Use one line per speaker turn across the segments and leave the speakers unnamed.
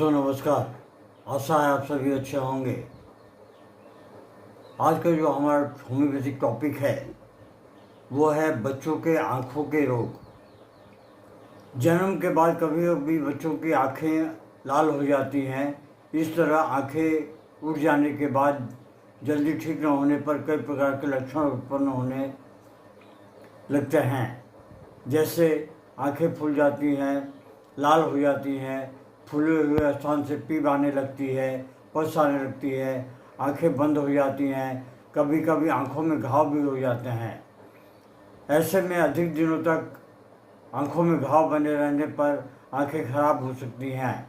तो नमस्कार। आशा है आप सभी अच्छे होंगे। आज का जो हमारा होम्योपैथिक टॉपिक है वो है बच्चों के आँखों के रोग। जन्म के बाद कभी कभी बच्चों की आँखें लाल हो जाती हैं। इस तरह आँखें उठ जाने के बाद जल्दी ठीक न होने पर कई प्रकार के लक्षण उत्पन्न होने लगते हैं। जैसे आँखें फूल जाती हैं, लाल हो जाती हैं, फूले हुए स्थान से पीप आने लगती है, पस आने लगती है, आंखें बंद हो जाती हैं, कभी कभी आंखों में घाव भी हो जाते हैं। ऐसे में अधिक दिनों तक आंखों में घाव बने रहने पर आंखें खराब हो सकती हैं।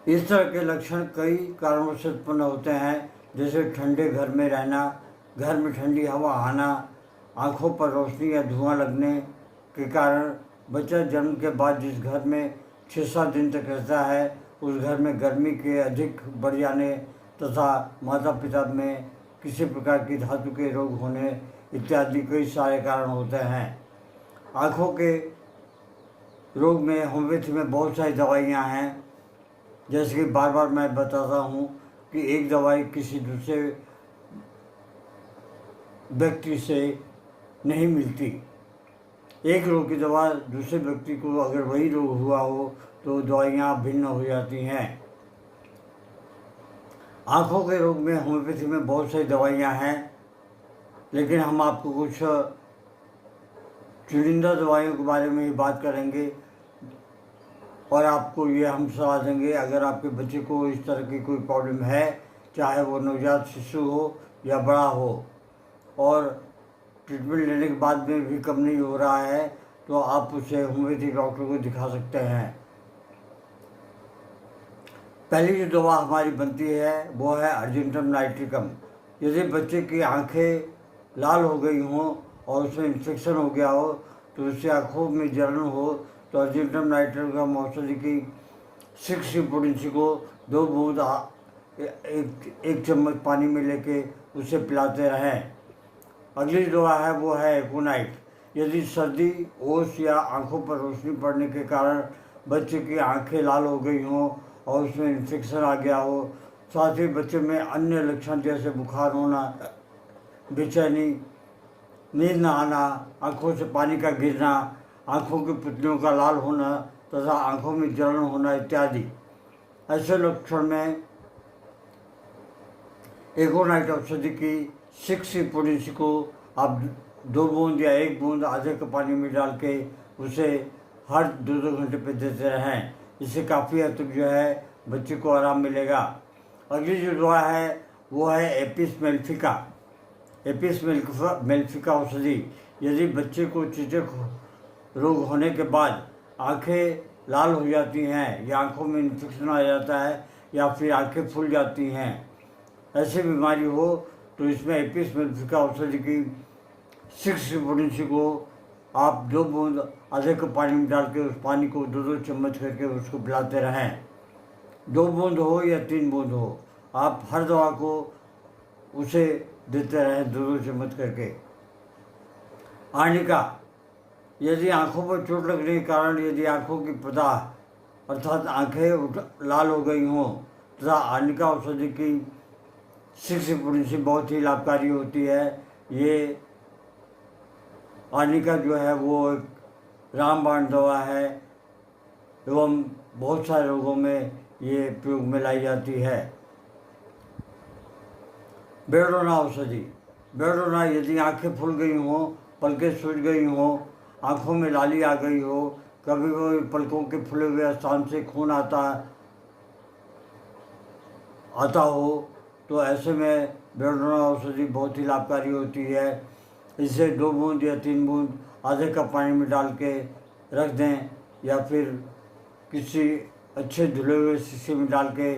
इस तरह के लक्षण कई कारणों से उत्पन्न होते हैं, जैसे ठंडे घर में रहना, घर में ठंडी हवा आना, आंखों पर रोशनी या धुआं लगने के कारण बच्चा जन्म के बाद जिस घर में 6-7 दिन तक रहता है उस घर में गर्मी के अधिक बढ़ जाने तथा माता पिता में किसी प्रकार की धातु के रोग होने इत्यादि कई सारे कारण होते हैं। आँखों के रोग में होम्योपैथी में बहुत सारी दवाइयाँ हैं। जैसे कि बार बार मैं बताता हूँ कि एक दवाई किसी दूसरे व्यक्ति से नहीं मिलती। एक रोग की दवा दूसरे व्यक्ति को अगर वही रोग हुआ हो तो दवाइयाँ भिन्न हो जाती हैं। आँखों के रोग में होम्योपैथी में बहुत सारी दवाइयाँ हैं, लेकिन हम आपको कुछ चुनिंदा दवाइयों के बारे में ही बात करेंगे और आपको ये हम सलाह देंगे। अगर आपके बच्चे को इस तरह की कोई प्रॉब्लम है, चाहे वो नवजात शिशु हो या बड़ा हो, और ट्रीटमेंट लेने के बाद में भी कम नहीं हो रहा है, तो आप उसे होम्योपैथी डॉक्टर को दिखा सकते हैं। पहली जो दवा हमारी बनती है वो है अर्जेंटम नाइट्रिकम। यदि बच्चे की आंखें लाल हो गई हों और उसमें इन्फेक्शन हो गया हो, तो उससे आँखों में जलन हो, तो अर्जेंटम नाइट्रिकम औषधि की 6 पोटेंसी को 2 बूंद एक चम्मच पानी में लेके उसे पिलाते रहें। अगली दवा है वो है एकोनाइट। यदि सर्दी, ओस या आंखों पर रोशनी पड़ने के कारण बच्चे की आंखें लाल हो गई हों और उसमें इन्फेक्शन आ गया हो, साथ ही बच्चे में अन्य लक्षण जैसे बुखार होना, बेचैनी, नींद न आना, आंखों से पानी का गिरना, आंखों की पुतलियों का लाल होना तथा आंखों में जलन होना इत्यादि, ऐसे लक्षण में एकोनाइट औषधि की 6 पोटेंसी को आप 2 बूंद या 1 बूंद आधे कप पानी में डाल के उसे हर 2-2 घंटे पे देते रहें। इससे काफ़ी हद तक जो है बच्चे को आराम मिलेगा। अगली जो दवा है वो है एपिस मेलिफिका। एपिस मेलिफिका औषधि, यदि बच्चे को चेचक रोग होने के बाद आंखें लाल हो जाती हैं या आंखों में इन्फेक्शन आ जाता है या फिर आंखें फूल जाती हैं, ऐसी बीमारी हो, तो इसमें एपिस मेलिफिका औषधि की 6 पोटेंसी को आप 2 बूंद आधे कप पानी में डाल के उस पानी को 2-2 चम्मच करके उसको पिलाते रहें। 2 बूंद हो या 3 बूंद हो, आप हर दवा को उसे देते रहें 2-2 चम्मच करके। आर्निका, यदि आंखों पर चोट लगने के कारण यदि आंखों की प्रदाह अर्थात आंखें लाल हो गई हों, तथा आर्निका औषधि की 6 पोटेंसी बहुत ही लाभकारी होती है। ये आर्निका जो है वो एक रामबाण दवा है एवं बहुत सारे रोगों में ये प्रयोग में लाई जाती है। बेलोना औषधि, बेलोना, यदि आंखें फूल गई हों, पलकें सूज गई हों, आंखों में लाली आ गई हो, कभी कभी पलकों के फूले हुए स्थान से खून आता हो, तो ऐसे में बेलोना औषधि बहुत ही लाभकारी होती है। इसे 2 बूंद या 3 बूंद आधे कप पानी में डाल के रख दें या फिर किसी अच्छे धुले हुए शीशे में डाल के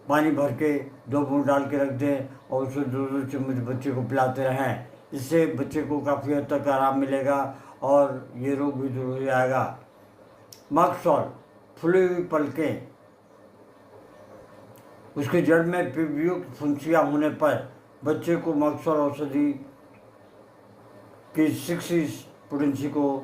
पानी भर के 2 बूंद डाल के रख दें और उसे 2-2 चम्मच बच्चे को पिलाते रहें। इससे बच्चे को काफ़ी हद तक आराम मिलेगा और ये रोग भी दूर हो जाएगा। मक्सॉल, फूली हुई पलकें, उसके जड़ में पिपयुक्त फुंसियाँ होने पर बच्चे को मक्सॉल औषधि की 6 पोटेंसी को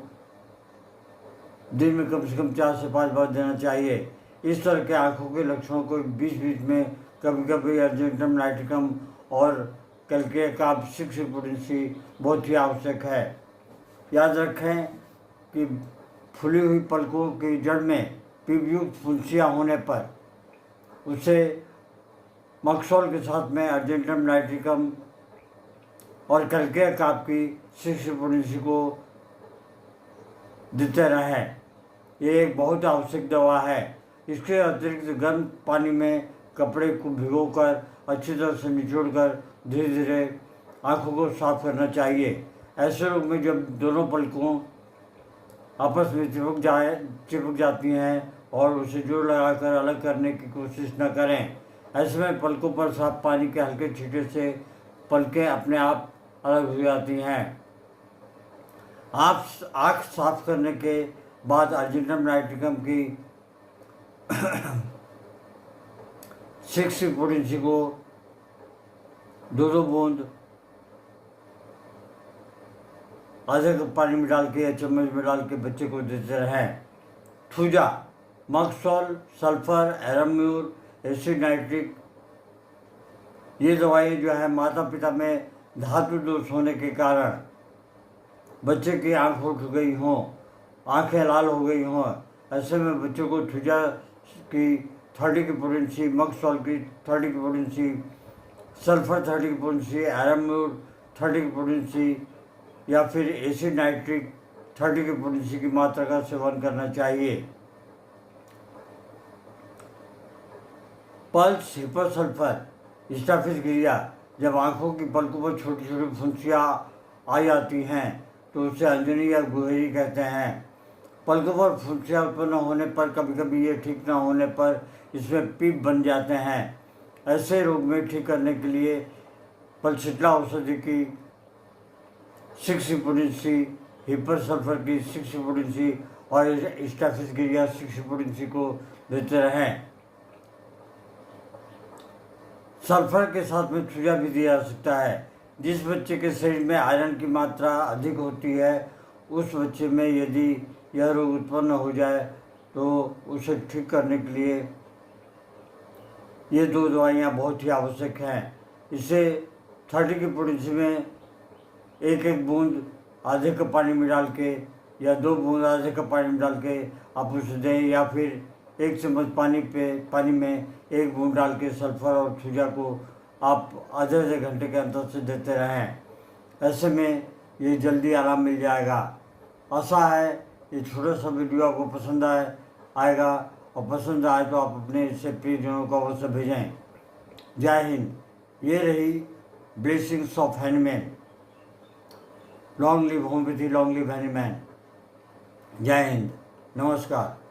दिन में कम से कम 4 से 5 बार देना चाहिए। इस तरह के आँखों के लक्षणों को बीच बीच में कभी कभी अर्जेंटम नाइट्रिकम और कैल्शियम सिक्स पोटेंसी बहुत ही आवश्यक है। याद रखें कि फूली हुई पलकों की जड़ में पीपयुक्त फुंसियाँ होने पर उसे मक्सोल के साथ में अर्जेंटम नाइट्रिकम और कैल्शियम की सिक्स पोटेंसी को देते रहें। ये एक बहुत आवश्यक दवा है। इसके अतिरिक्त गर्म पानी में कपड़े को भिगोकर अच्छी तरह से निचोड़कर धीरे धीरे आँखों को साफ करना चाहिए। ऐसे रोग में जब दोनों पलकों आपस में चिपक जाती हैं और उसे जोड़ लगाकर अलग करने की कोशिश न करें। ऐसे में पलकों पर साफ पानी के हल्के छींटे से पलकें अपने आप अलग हो जाती हैं। आप आँख साफ करने के बाद अर्जेंटम नाइट्रिकम की 6 पोटेंसी को 2-2 बूंद आधे कप पानी में डाल के या चम्मच में डाल के बच्चे को देते रहें। थूजा, मक्सोल, सल्फर, एराम्यूर, एसिड नाइट्रिक, ये दवाई जो है माता पिता में धातु दोष होने के कारण बच्चे की आँख उठ गई हों, आँखें लाल हो गई हों, ऐसे में बच्चों को थूजा की 30 की पोटेंसी, मक्सोल की 30 की पोटेंसी, सल्फर 30 की पोटेंसी, एराम्यूर 30 की पोटेंसी या फिर एसिड नाइट्रिक 30 की पोटेंसी की मात्रा का सेवन करना चाहिए। पल्स हिपोसल्फर स्टाफिस गिरिया, जब आँखों की पलकों पर छोटी छोटी फुंसियाँ आ जाती हैं तो उसे अंजनी या गुहेरी कहते हैं। पलकों पर फुंसियाँ उत्पन्न होने पर कभी कभी ये ठीक न होने पर इसमें पीप बन जाते हैं। ऐसे रोग में ठीक करने के लिए पल्सिट्ला औषधि की 6 पोटेंसी, हिपोसल्फर की 6 पोटेंसी और स्टाफिस गिरिया 6 पोटेंसी को देते रहें। सल्फर के साथ में थूजा भी दिया जा सकता है। जिस बच्चे के शरीर में आयरन की मात्रा अधिक होती है उस बच्चे में यदि यह रोग उत्पन्न हो जाए तो उसे ठीक करने के लिए ये 2 दवाइयाँ बहुत ही आवश्यक हैं। इसे 30 की पोटेंसी में 1-1 बूंद आधे कप पानी में डाल के या 2 बूंद आधे कप पानी में डाल के आप उसे दें, या फिर 1 चम्मच पानी में 1 बूंद डाल के सल्फर और थूजा को आप आधे घंटे के अंतर से देते रहें। ऐसे में ये जल्दी आराम मिल जाएगा। आशा है ये छोटा सा वीडियो आपको पसंद आएगा और पसंद आए तो आप अपने इससे प्रियजनों को अवश्य भेजें। जय हिंद। ये रही blessings of Hahnemann. Long live homeopathy, long live Hahnemann. जय हिंद, नमस्कार।